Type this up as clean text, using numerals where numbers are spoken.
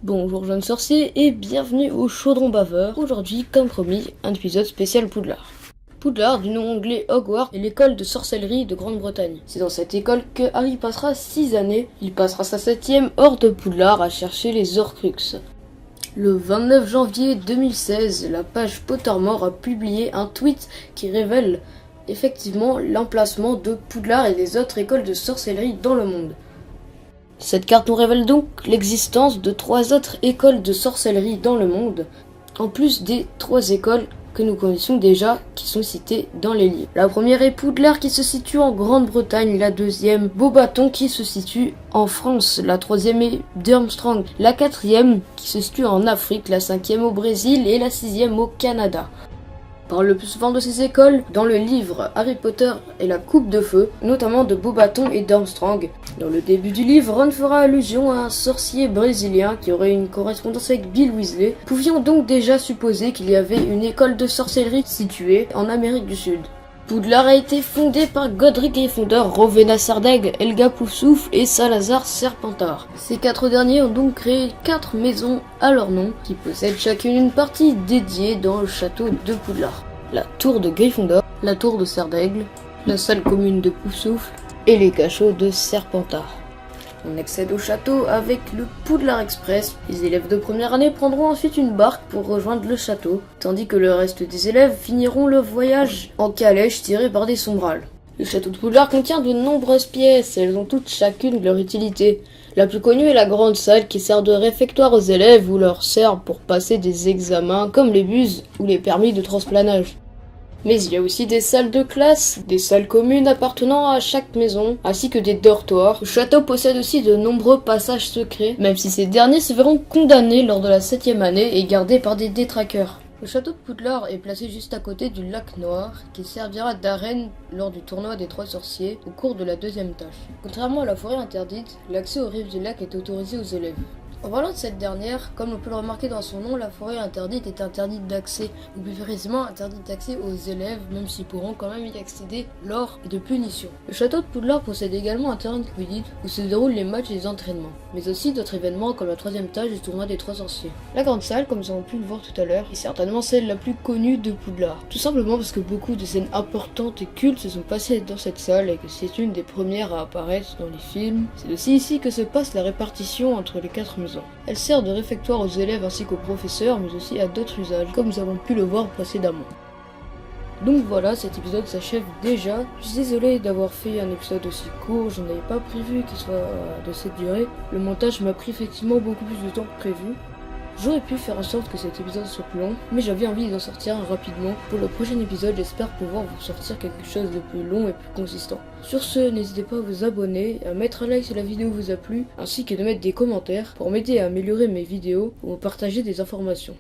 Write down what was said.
Bonjour jeunes sorciers et bienvenue au Chaudron Baveur. Aujourd'hui, comme promis, un épisode spécial Poudlard. Poudlard, du nom anglais Hogwarts, est l'école de sorcellerie de Grande-Bretagne. C'est dans cette école que Harry passera 6 années. Il passera sa 7e hors de Poudlard à chercher les Horcruxes. Le 29 janvier 2016, la page Pottermore a publié un tweet qui révèle effectivement l'emplacement de Poudlard et des autres écoles de sorcellerie dans le monde. Cette carte nous révèle donc l'existence de 3 autres écoles de sorcellerie dans le monde, en plus des 3 écoles que nous connaissons déjà, qui sont citées dans les livres. La première est Poudlard qui se situe en Grande-Bretagne, la deuxième Beauxbatons qui se situe en France, la troisième est Durmstrang, la quatrième qui se situe en Afrique, la cinquième au Brésil et la 6e au Canada. On parle le plus souvent de ces écoles dans le livre Harry Potter et la Coupe de Feu, notamment de Beauxbatons et Durmstrang. Dans le début du livre, Ron fera allusion à un sorcier brésilien qui aurait une correspondance avec Bill Weasley. Pouvions donc déjà supposer qu'il y avait une école de sorcellerie située en Amérique du Sud. Poudlard a été fondé par Godric Gryffondor, Rowena Sardaigle, Helga Poufsouffle et Salazar Serpentard. Ces 4 derniers ont donc créé 4 maisons à leur nom, qui possèdent chacune une partie dédiée dans le château de Poudlard. La tour de Gryffondor, la tour de Sardaigle, la salle commune de Poufsouffle et les cachots de Serpentard. On accède au château avec le Poudlard Express. Les élèves de première année prendront ensuite une barque pour rejoindre le château, tandis que le reste des élèves finiront le voyage en calèche tirée par des sombrales. Le château de Poudlard contient de nombreuses pièces, elles ont toutes chacune leur utilité. La plus connue est la grande salle qui sert de réfectoire aux élèves ou leur sert pour passer des examens comme les buses ou les permis de transplanage. Mais il y a aussi des salles de classe, des salles communes appartenant à chaque maison, ainsi que des dortoirs. Le château possède aussi de nombreux passages secrets, même si ces derniers se verront condamnés lors de la 7e année et gardés par des détraqueurs. Le château de Poudlard est placé juste à côté du lac Noir, qui servira d'arène lors du tournoi des 3 sorciers au cours de la 2e tâche. Contrairement à la forêt interdite, l'accès aux rives du lac est autorisé aux élèves. En parlant de cette dernière, comme on peut le remarquer dans son nom, la forêt interdite est interdite d'accès, ou plus précisément interdite d'accès aux élèves, même s'ils pourront quand même y accéder lors de punitions. Le château de Poudlard possède également un terrain de Quidditch où se déroulent les matchs et les entraînements, mais aussi d'autres événements comme la 3e tâche du tournoi des 3 sorciers. La grande salle, comme nous avons pu le voir tout à l'heure, est certainement celle la plus connue de Poudlard, tout simplement parce que beaucoup de scènes importantes et cultes se sont passées dans cette salle et que c'est une des premières à apparaître dans les films. C'est aussi ici que se passe la répartition entre les 4 maisons. Elle sert de réfectoire aux élèves ainsi qu'aux professeurs, mais aussi à d'autres usages, comme nous avons pu le voir précédemment. Donc voilà, cet épisode s'achève déjà. Je suis désolé d'avoir fait un épisode aussi court, je n'avais pas prévu qu'il soit de cette durée. Le montage m'a pris effectivement beaucoup plus de temps que prévu. J'aurais pu faire en sorte que cet épisode soit plus long, mais j'avais envie d'en sortir un rapidement. Pour le prochain épisode, j'espère pouvoir vous sortir quelque chose de plus long et plus consistant. Sur ce, n'hésitez pas à vous abonner, à mettre un like si la vidéo vous a plu, ainsi que de mettre des commentaires pour m'aider à améliorer mes vidéos ou à partager des informations.